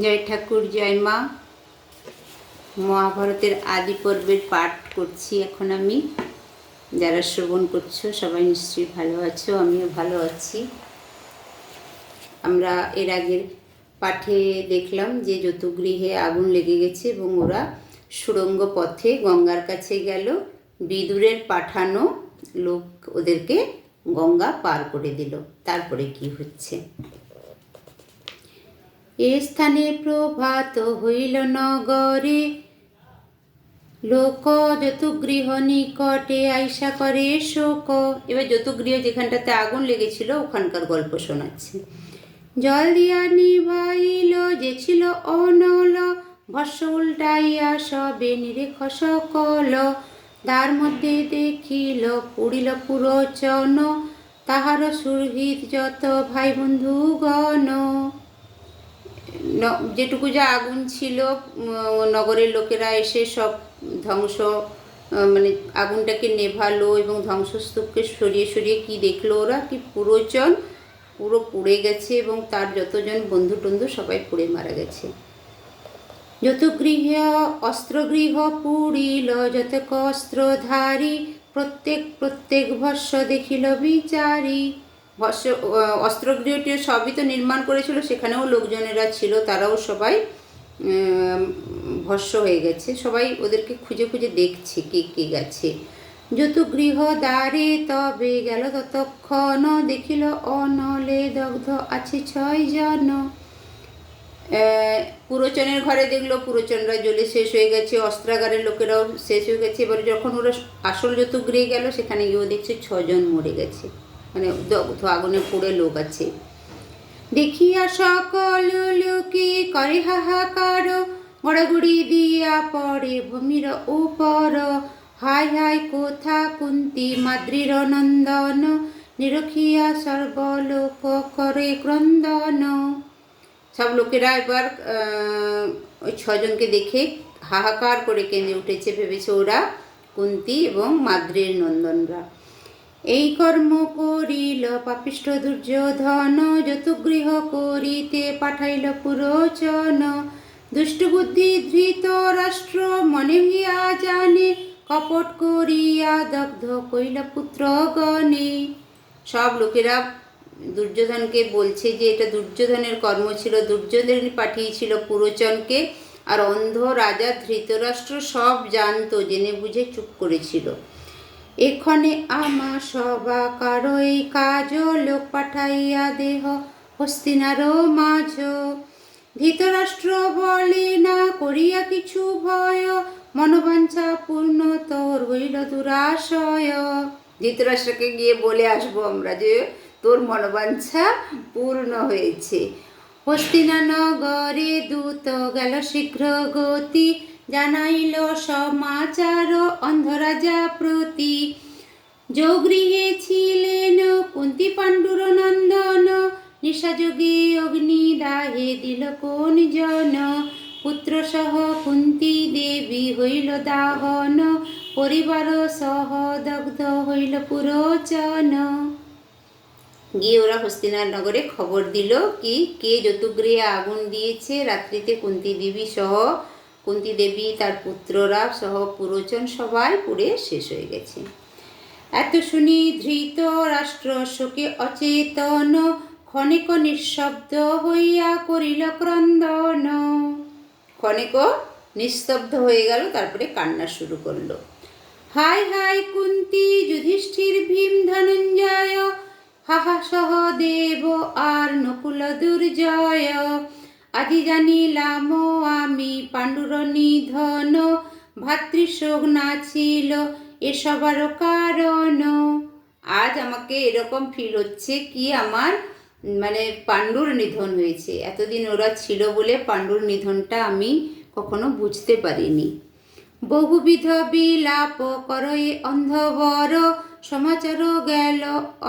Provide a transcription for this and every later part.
জয় ঠাকুর, জয় মা। মহাভারতের আদি পর্বের পাঠ করছি এখন আমি। যারা শ্রবণ করছো সবাই নিশ্চয়ই ভালো আছো, আমিও ভালো আছি। আমরা এর আগের পাঠে দেখলাম যে যতুগৃহে আগুন লেগে গেছে এবং ওরা সুড়ঙ্গ পথে গঙ্গার কাছে গেল। বিদুরের পাঠানো লোক ওদেরকে গঙ্গা পার করে দিল। তারপরে কি হচ্ছে? এ স্থানে প্রভাত হইল নগরে, লোক যতুগৃহ নিকটে আইসা করে শোক। এবার যতুগৃহ যেখানটাতে আগুন লেগেছিল ওখানকার গল্প শোনাচ্ছে। জল দিয়া নিভাইল যে ছিল অনল, ভস্য উল্টাইয়া সবে নিরেখ সকল। তার মধ্যে দেখিল পুড়িল পুরোচন, তাহার সুরহিত যত ভাই বন্ধুগণ। যেটুকু যা আগুন ছিল নগরের লোকেরা এসে সব ধ্বংস, মানে আগুনটাকে নেভালো এবং ধ্বংসস্তূপকে সরিয়ে সরিয়ে কি দেখলো ওরা, কি পুরোচন পুরো পুড়ে গেছে এবং তার যতজন বন্ধু টন্ধু সবাই পুড়ে মারা গেছে। যতগৃহ অস্ত্রগৃহ পুড়িল, যতক অস্ত্রধারী, প্রত্যেক ভস্য দেখিল বিচারী। ভস্য অস্ত্রগৃহটি সবই তো নির্মাণ করেছিল, সেখানেও লোকজনেরা ছিল, তারাও সবাই ভস্য হয়ে গেছে। সবাই ওদেরকে খুঁজে খুঁজে দেখছে কে কে গেছে। যতুগৃহ দ্বারে তবে গেল ততক্ষণ, দেখিল অনলে দগ্ধ আছে 6 জন। পুরোচনের ঘরে দেখলো পুরোচনরা জ্বলে শেষ হয়ে গেছে, অস্ত্রাগারের লোকেরাও শেষ হয়ে গেছে। এবারে যখন ওরা আসল যতুগৃহে গেল সেখানে গিয়েও দেখছে 6 জন মরে গেছে, মানে দগ্ধ আগুনে পুড়ে লোক আছে। দেখিয়া সকল লোকে করে হাহাকার, গড়াগড়ি দিয়া পড়ে ভূমির উপর। হায় হায় কোথা কুন্তি মাদ্রির নন্দন, নিরখিয়া সর্বলোক করে ক্রন্দন। সব লোকেরা এবার ওই 6 জনকে দেখে হাহাকার করে কেঁদে উঠেছে, ভেবেছে ওরা কুন্তি এবং মাদ্রির নন্দনরা। এই কর্ম করিল পাপিষ্ঠ দুর্যোধন, যতুগৃহ করিতে পাঠাইল পুরোচন। দুষ্টবুদ্ধি ধৃত রাষ্ট্র মনে হইয়া জানে, কপট করিয়া দগ্ধ কইল পুত্রগণে। সব লোকেরা দুর্যোধনকে বলছে যে এটা দুর্যোধনের কর্ম ছিল, দুর্যোধনই পাঠিয়েছিল পুরোচনকে। আর অন্ধ রাজা ধৃতরাষ্ট্র সব জানতো, জেনে বুঝে চুপ করেছিল। এক্ষণে আমা সবা কারো এই কাজ, লোক পাঠাইয়া দেহ হস্তিনার মাঝ। ধৃতরাষ্ট্র বলে না করিয়া কিছু ভয়, মনোবাঞ্ছা পূর্ণ তোর হইল দুরাশয়। ধৃতরাষ্ট্রকে গিয়ে বলে আসবো আমরা যে তোর মনোবাঞ্ছা পূর্ণ হয়েছে। হস্তিনা নগরে দূত গেল শীঘ্র গতি, জানাইল সমাচার অন্ধরাজা প্রতি। যৌগৃহে ছিলেন কুন্তি পাণ্ডুর নন্দন, নিশাযোগে অগ্নিদাহে দিল কোন জন। পুত্র সহ কুন্তি দেবী হইল দাহন, পরিবার সহ দগ্ধ হইল পুরোচন। গিয়ে ওরা হস্তিনার নগরে খবর দিল কি কে যতুগৃহে আগুন দিয়েছে। রাত্রিতে কুন্তি দেবী তার পুত্ররা সহ পুরোচন সবাই পুড়ে শেষ হয়ে গেছে। এত শুনি ধৃত রাষ্ট্র শোকে অচেতন, ক্ষণিক নিঃশব্দ হইয়া করিল ক্রন্দন। ক্ষণিক নিস্তব্ধ হয়ে গেল, তারপরে কান্না শুরু করলো। হায় হায় কুন্তি যুধিষ্ঠির ভীম ধনঞ্জয়, হাহা সহদেব আর নকুল দুর্জয়। আজি জানিলাম আমি পাণ্ডুর নিধন, ভাতৃশোক না ছিল এসবার কারণ। আজ আমাকে এরকম ফিল হচ্ছে কি আমার মানে পাণ্ডুর নিধন হয়েছে। এতদিন ওরা ছিল বলে পাণ্ডুর নিধনটা আমি কখনো বুঝতে পারিনি। বহুবিধ বিলাপ করয়ে অন্ধবর, সমাচার গেল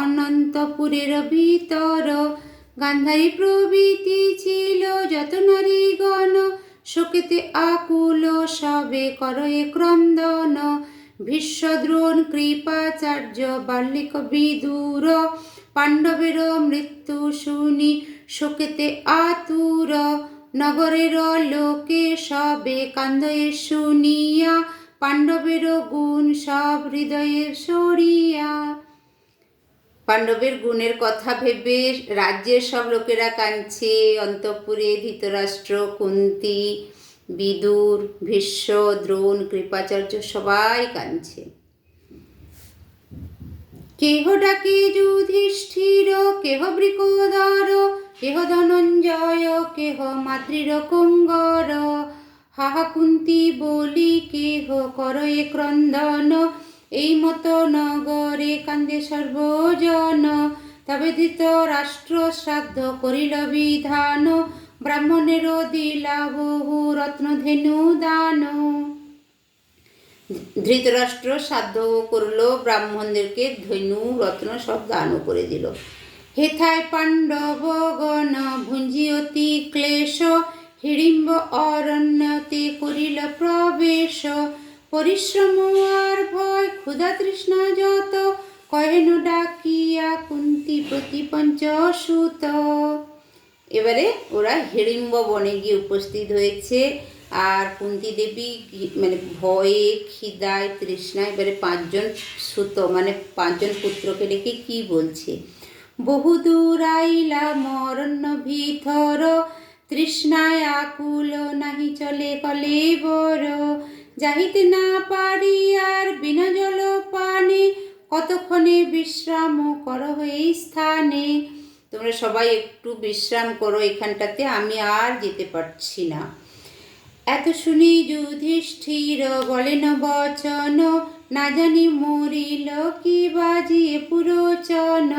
অনন্তপুরের ভিতর। গান্ধারী প্রভৃতি ছিল যত নারীগণ, শোকেতে আকুল সবে করয়ে ক্রন্দন। ভীষ্ম দ্রোণ কৃপাচার্য বাল্মিক বিদুর, পাণ্ডবের মৃত্যু শুনি শোকেতে আতুর। নগরের লোকে সবে কান্দে শুনিয়া, পাণ্ডবের গুণ সব হৃদয়ে সরিয়া। পাণ্ডবের গুণের কথা ভেবে রাজ্যের সব লোকেরা কাঁদছে। অন্তঃপুরে ধৃতরাষ্ট্র, কুন্তী, বিদুর, ভীষ্ম, দ্রোণ, কৃপাচার্য সবাই কাঁদছে। কেহ ডাকে যুধিষ্ঠির, কেহ বৃকোদর, কেহ ধনঞ্জয়, কেহ মাতৃর কুঙ্গর। হাহা কুন্তী বলি কেহ করয়ে ক্রন্দন, এই মত নগরে কান্দে সর্বজন। তবে ধৃতরাষ্ট্র শ্রাদ্ধ করিল বিধান, ব্রাহ্মণের দিলা বহু রত্নধেনু দান। ধৃতরাষ্ট্র শ্রাদ্ধ করলো, ব্রাহ্মণদেরকে ধেনু রত্ন সব দানও করে দিল। হেথায় পাণ্ডবগণ ভুঞ্জি অতি ক্লেশ, হিড়িম্ব অরণ্যতে করিল প্রবেশ। পরিশ্রম আর ভয় ক্ষুধা তৃষ্ণা যত, কহেন ডাকিয়া কুন্তী প্রতি পঞ্চসুত। এবারে ওরা হিড়িম্ব বনে গিয়ে উপস্থিত হয়েছে। আর কুন্তী দেবী মানে ভয়ে, খিদায়, তৃষ্ণায় এবারে 5 জন সুত মানে 5 জন পুত্রকে রেখে কি বলছে, বহুদূর আইলাম অরণ্য ভিতর, তৃষ্ণায় আকুল নাহি চলে কলেবর। যাহিতে না পারি আর বিনা জল পানে, কতক্ষণে বিশ্রাম করো এই স্থানে। তোমরা সবাই একটু বিশ্রাম করো এখানটাতে, আমি আর যেতে পারছি না। এত শুনি যুধিষ্ঠির বলেন বচন, না জানি মরিল কি বাজিয়ে পুরোচন।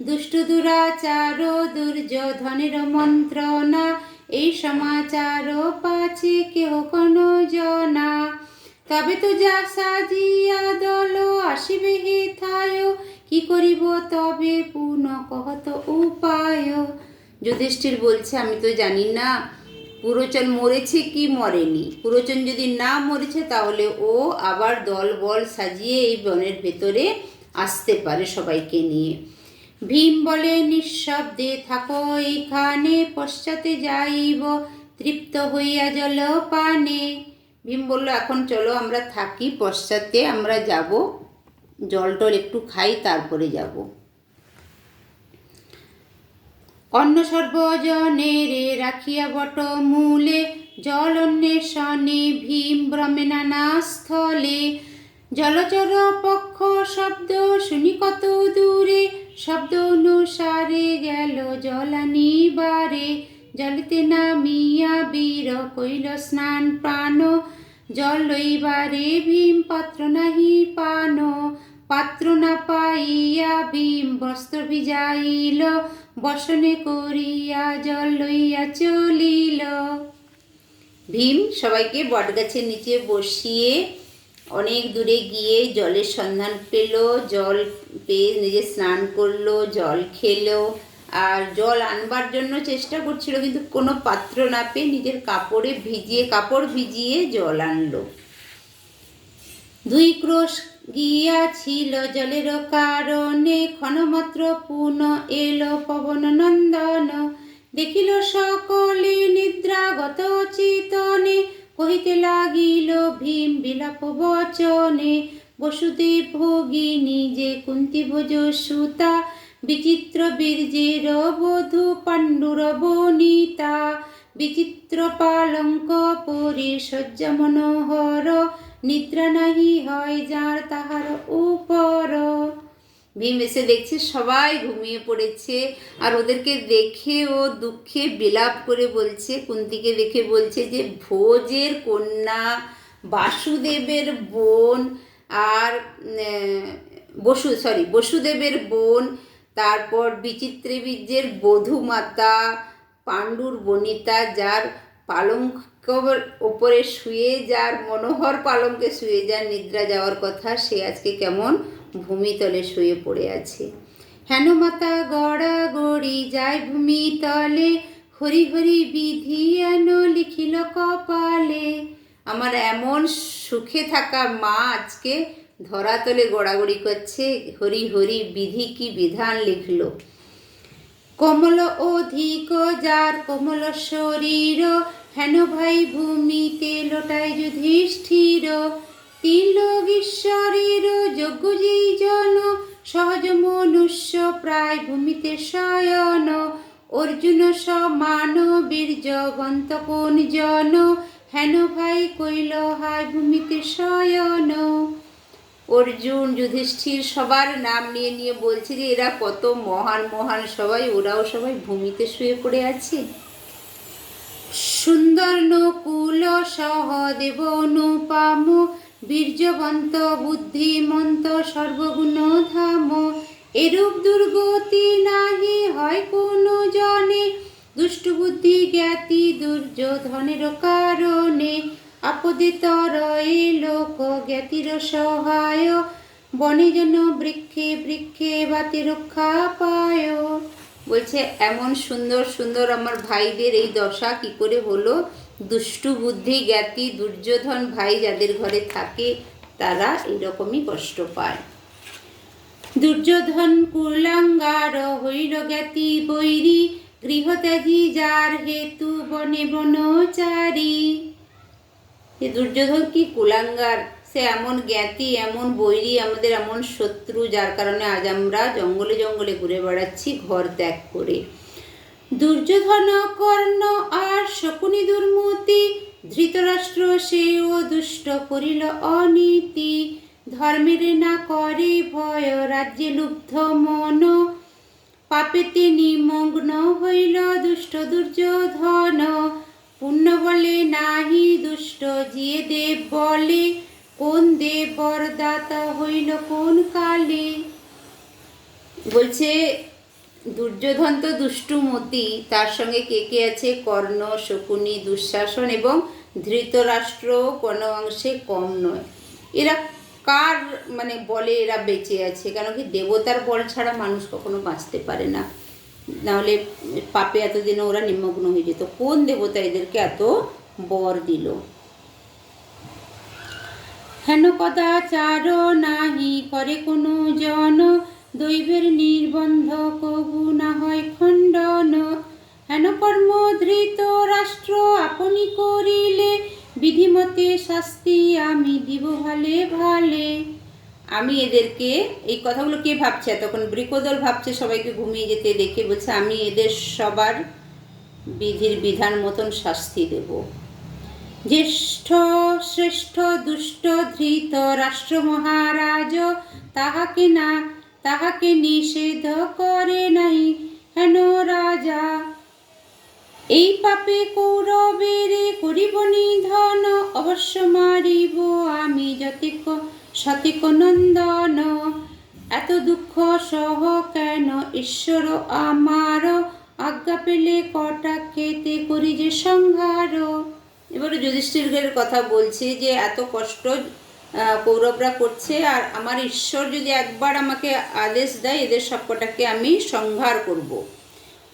দুষ্ট দুরাচার দুর্যোধনের মন্ত্রণা, এই সমাচার পাছে কেহ কোন জনা। তবে তো যা সাজিয়া দল আসিবে হেথায়, কি করিব তবে পুনঃ কহত উপায়। যুধিষ্ঠির বলছে আমি তো জানি না পুরোচন মরেছে কি মরেনি। পুরোচন যদি না মরেছে তাহলে ও আবার দল বল সাজিয়ে এই বনের ভেতরে আসতে পারে সবাইকে নিয়ে। ভীম বলে নিঃশব্দে থাকো এইখানে, পশ্চাতে যাইব তৃপ্ত হইয়া জল পানে। ভীম বলল এখন চলো আমরা থাকি, পশ্চাতে আমরা যাব, জল টল একটু খাই তারপরে যাব। অন্য সর্বজনের রাখিয়া বট মূলে, জল অন্বেষণে ভীম ভ্রমে নানা স্থলে। জলচর পক্ষ শব্দ শুনি কত দূরে, শব্দ অনুসারে গেল জল আনিবারে। জলেতে নামিয়া বীর কইল স্নান প্রাণ, জল লইবারে ভীম পাত্র নাহি পান। পাত্র না পাইয়া ভীম বস্ত্র ভিজাইল, বসনে করিয়া জল লইয়া চলিল। ভীম সবাইকে বটগাছের নিচে বসিয়ে অনেক দূরে গিয়ে জলের সন্ধান পেল। জল পেয়ে নিজে স্নান করলো, জল খেলো, আর জল আনবার জন্য চেষ্টা করছিল কিন্তু কোনো পাত্র না পেয়ে নিজের কাপড় ভিজিয়ে জল আনলো। 2 ক্রোশ গিয়াছিল জলের কারণে, ক্ষণমাত্র পুনঃ এলো পবন নন্দন। দেখিল সকলে নিদ্রাগত চিতনে, কহিতে লাগিল ভীম বিলাপ বচনে। বসুদেব ভগিনী যে কুন্তী ভোজ সুতা, বিচিত্র বীর্যের বধূ পাণ্ডুর বনিতা। বিচিত্র পালঙ্ক পরিশয্যা মনোহর, নিদ্রা নাহি হয় যার তাহার উপর। ভীম এসে দেখছে সবাই ঘুমিয়ে পড়েছে, আর ওদেরকে দেখে ও দুঃখে বিলাপ করে বলছে, কুন্তীকে দেখে বলছে যে ভোজের কন্যা, বাসুদেবের বোন, আর বসুদেবের বোন, তারপর বিচিত্রে বীর্যের বধূমাতা, পাণ্ডুর বনিতা, যার পালঙ্কর ওপরে শুয়ে, যার মনোহর পালঙ্কে শুয়ে যার নিদ্রা যাওয়ার কথা, সে আজকে কেমন ভূমিতলে শুয়ে পড়ে আছে। হেন মাতা গড়া গড়ি যায় ভূমিতলে, হরি হরি বিধি এন লিখিল কপালে। আমার এমন সুখে থাকা মা আজকে ধরাতলে গড়াগড়ি করছে, হরি হরি বিধি কি বিধান লিখলো। কমল অধিক যার কমল শরীর, হেন ভাই ভূমিতে লোটায় যুধিষ্ঠির। তিন লোক ঈশ্বরের যোগ্য যেই জন, সহজ মনুষ্য প্রায় ভূমিতে শয়ন। অর্জুন সমান বীর্যবন্ত কোন জন, হেন ভাই কইল হায় ভূমিতে শয়ন। অর্জুন, যুধিষ্ঠির সবার নাম নিয়ে নিয়ে বলছে যে এরা কত মহান মহান সবাই, ওরাও সবাই ভূমিতে শুয়ে পড়ে আছে। সুন্দর নকুল সহদেব অনুপম, বীর্যবন্ত বুদ্ধিমন্ত সর্বগুণ ধাম। এরূপ দুর্গতি নাহি হয় কোনো জনে, দুষ্ট বুদ্ধি জ্ঞাতি দুর্যোধনের কারণে। আপদে তরয়ে লোক জ্ঞাতির সহায়, বনে যেন বৃক্ষে বৃক্ষে বাতে রক্ষা পায়। বলছে এমন সুন্দর সুন্দর আমার ভাইদের এই দশা কি করে হলো? দুষ্টু বুদ্ধি জ্ঞাতি দুর্যোধন ভাই যাদের ঘরে থাকে তারা এরকমই কষ্ট পায়। দুর্যোধন কুলাঙ্গার হইল জ্ঞাতি বৈরী, গৃহত্যাগী যার হেতু বনে বনচারী। দুর্যোধন কি কুলাঙ্গার, সে এমন জ্ঞাতি এমন বৈরী, আমাদের এমন শত্রু, যার কারণে আজ আমরা জঙ্গলে জঙ্গলে ঘুরে বেড়াচ্ছি ঘর ত্যাগ করে। দুর্যোধন কর্ণ আর শকুনি দুর্মতি, ধৃতরাষ্ট্র সেও দুষ্ট করিল অনীতি। ধর্মের না করে ভয় রাজ্যে লুব্ধ মন, পাপেতে নিমগ্ন হইল দুষ্ট দুর্যোধন। পুণ্য বলে নাহি দুষ্ট জিয়ে দেব বলে, কোন দেব বরদাতা হইল কোন কালে। বলছে দুর্যোধন তো দুষ্টুমতি, তার সঙ্গে কে কে আছে? কর্ণ, শকুনি, দুঃশাসন এবং ধৃতরাষ্ট্র কোনো অংশে কম নয়। এরা কার বলে এরা বেঁচে আছে? কেন কি দেবতার বল ছাড়া মানুষ কখনো বাঁচতে পারে না, নাহলে পাপে এতদিনে ওরা নিমগ্ন হয়ে যেত। কোন দেবতা এদেরকে এত বর দিল? হেন কদাচার নাহি করে কোনো জন, দৈবের নির্বন্ধ কবু না হয় খণ্ডন। হেন কর্ম ধৃত রাষ্ট্র আপনি করিলে, বিধিমতে শাস্তি আমি দিব ভালে ভালে। আমি এদেরকে, এই কথাগুলো কে ভাবছে? তখন বৃকোদর ভাবছে সবাইকে ঘুমিয়ে যেতে দেখে, বলছে আমি এদের সবার বিধির বিধান মতন শাস্তি দেব। জ্যেষ্ঠ শ্রেষ্ঠ দুষ্ট ধৃত রাষ্ট্র মহারাজ, তাহাকে নিষেধ করে নাই হেন রাজা। এই পাপে কৌরবের করিব নিধন, অবশ্য মারিব আমি সতিক নন্দন। এত দুঃখ সহ কেন ঈশ্বর আমার, আজ্ঞা পেলে কটাক্ষেতে করি যে সংহার। এবারে যুধিষ্ঠিরের কথা বলছি যে এত কষ্ট কৌরবরা করছে, আর আমার ঈশ্বর যদি একবার আমাকে আদেশ দেয় এদের সবকটাকে আমি সংহার করব।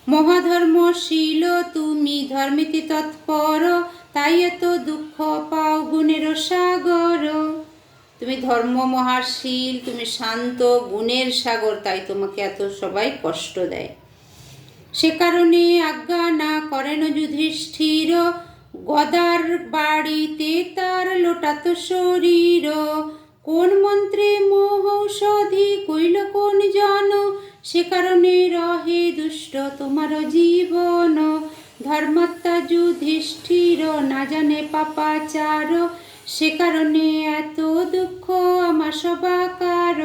মহাধর্মশীল তুমি ধর্মেতে তৎপর, তাই এত দুঃখ পাও গুণের সাগর। তুমি ধর্ম মহাশীল, তুমি শান্ত, গুণের সাগর, তাই তোমাকে এত সবাই কষ্ট দেয়। সে কারণে আজ্ঞা না করেন যুধিষ্ঠির, গদার বাড়িতে তার লোটাত শরীর। কোন মন্ত্রে মহৌষধি কইল কোন জন, সে কারণে রহে দুষ্ট তোমার জীবন। ধর্মাত্মা যুধিষ্ঠির না জানে পাপাচার, সে কারণে এত দুঃখ আমার সবাকার।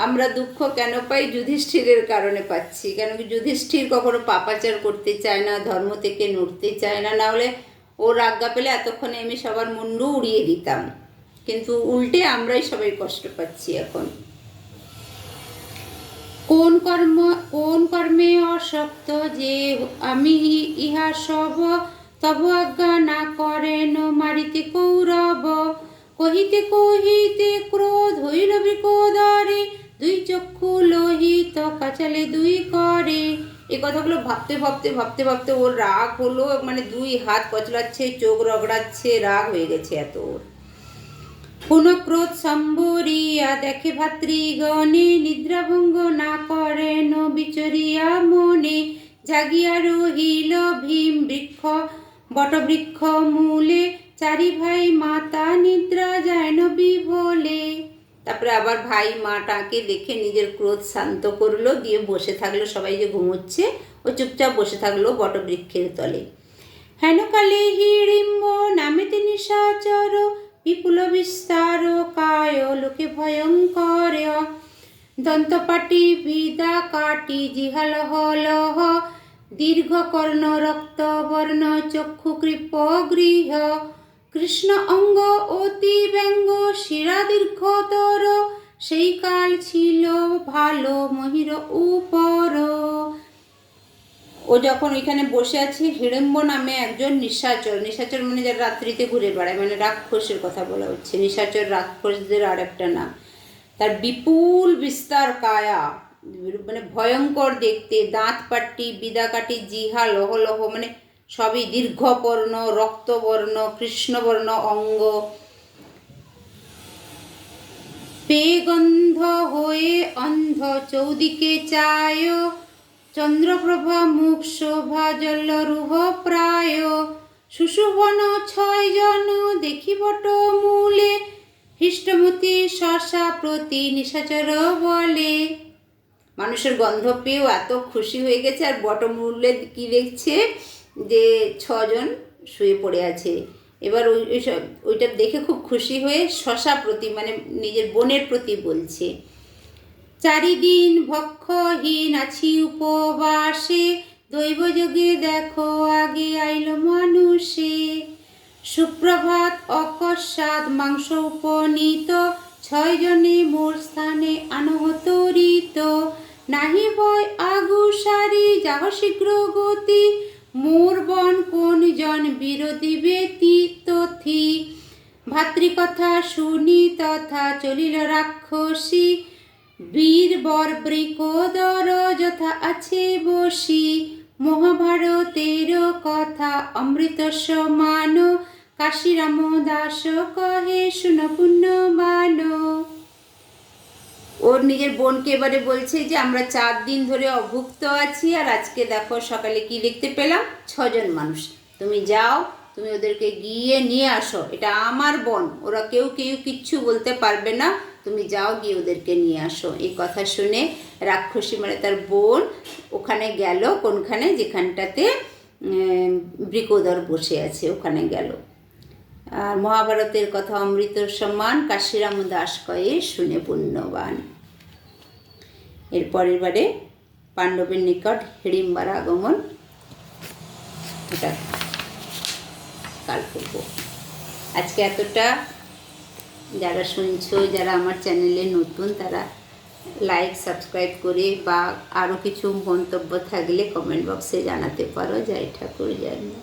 আমরা দুঃখ কেন পাই? যুধিষ্ঠিরের কারণে পাচ্ছি। কেন কি যুধিষ্ঠির কখনো পাপাচার করতে চায় না, ধর্ম থেকে নড়তে চায় না, নাহলে ওর আজ্ঞা পেলে এতক্ষণে আমি সবার মুন্ডু উড়িয়ে দিতাম, কিন্তু উল্টে আমরাই সবাই কষ্ট পাচ্ছি এখন। কোন কর্মে অশক্ত যে আমি ইহা সব, তব আজ্ঞা না করেন মারিতে কৌরব। কহিতে কহিতে ক্রোধ হইল বৃকোদরে, দুই চক্ষু লোহিত কাচালে দুই করে। এই কথাগুলো ভাবতে ভাবতে ভাবতে ভাবতে ওর রাগ হলো, দুই হাত কচলাচ্ছে, চোখ রগড়াচ্ছে, রাগ হয়ে গেছে এত ওর। পুনঃ ক্রোধ সম্বরিয়া দেখে ভাতৃগণে, নিদ্রাভঙ্গ না করেন বিচরিয়া মনে। জাগিয়া রহিল ভীম বৃক্ষ বটবৃক্ষ মূলে, চারি ভাই মাতা নিদ্রা যায় বিভোলে। তারপরে আবার ভাই মাটাকে দেখে নিজের ক্রোধ শান্ত করলো, দিয়ে বসে থাকলো। সবাই যে ঘুমোচ্ছে ও চুপচাপ বসে থাকলো বটবৃক্ষের তলে। হেনকালে হিড়িম্ব নামেতে নিশাচর, বিপুল বিস্তার কায় লোকে ভয়ঙ্কর। দন্তপাটি বিদা কাটি জিহালহ লহ, দীর্ঘ কর্ণ রক্ত বর্ণ চক্ষু কৃপ গৃহ। কৃষ্ণ অঙ্গ অতি ব্যঙ্গ শিরা দীর্ঘতর, সেই কাল ছিল ভালো মহির উপর। ও যখন ওইখানে বসে আছে, হিড়িম্ব নামে একজন নিশাচর, নিশাচর মানে যারা রাত্রিতে ঘুরে বেড়ায়, মানে রাক্ষসের কথা বলা হচ্ছে। নিশাচর রাক্ষসদের আর একটা নাম। তার বিপুল বিস্তার কায়া, মানে ভয়ঙ্কর দেখতে, দাঁত পাটি বিদাকাটি জিহা লহ লহ, মানে সবই দীর্ঘবর্ণ রক্তবর্ণ কৃষ্ণবর্ণ অঙ্গ। পেগন্ধ হয়ে অন্ধ চৌদিকে চায়, চন্দ্রপ্রভা মুখ শোভা জলরুহ প্রায়। সুশুভন 6 জন দেখি বট মূলে, হৃষ্টমতি শশা প্রতি নিশাচর বলে। মানুষের গন্ধ পেয়েও এত খুশি হয়ে গেছে, আর বটমূলে কি দেখছে যে 6 জন শুয়ে পড়ে আছে। এবার ওইটা দেখে খুব খুশি হয়ে শশা প্রতি মানে নিজের বোনের প্রতি বলছে, চারিদিন ভক্ষহীন আছি উপবাসে, দৈবযোগে দেখো আগে আইল মানুষে। সুপ্রভাত অকস্মাৎ মাংস উপনীত, 6 জনে মোর স্থানে আনহতরিত। নাহি ভয় আগুসারি যাহ শীঘ্র গতি, মোর বন কোন জন বিরোধী ব্যতীতথি। ভাতৃকথা শুনি তথা চলিল রাক্ষসী, বীর বর বৃকোদর যথা আছে বসি। মহাভারতের কথা অমৃত সমান, কাশীরাম দাস কহে শুন পুণ্যবান। ওর নিজের বোনকে এবারে বলছে যে আমরা 4 দিন ধরে অভুক্ত আছি, আর আজকে দেখো সকালে কি দেখতে পেলাম, 6 জন মানুষ। তুমি যাও, তুমি ওদেরকে গিয়ে নিয়ে আসো, এটা আমার বোন, ওরা কেউ কিচ্ছু বলতে পারবে না, তুমি যাও গিয়ে ওদেরকে নিয়ে আসো। এই কথা শুনে রাক্ষসী মানে তার বোন ওখানে গেল, কোনখানে, যেখানটাতে বৃকোদর বসে আছে ওখানে গেল। আর মহাভারতের কথা অমৃত সমান, কাশীরাম দাস কয়ে শুনে পুণ্যবান। এর পরের বারে পাণ্ডবের নিকট হিড়িম্বার আগমন, এটা কাল করব। আজকে এতটা। যারা শুনছো, যারা আমার চ্যানেলে নতুন, তারা লাইক সাবস্ক্রাইব করে বা আরও কিছু মন্তব্য থাকলে কমেন্ট বক্সে জানাতে পারো। জয় ঠাকুর, জয় মা।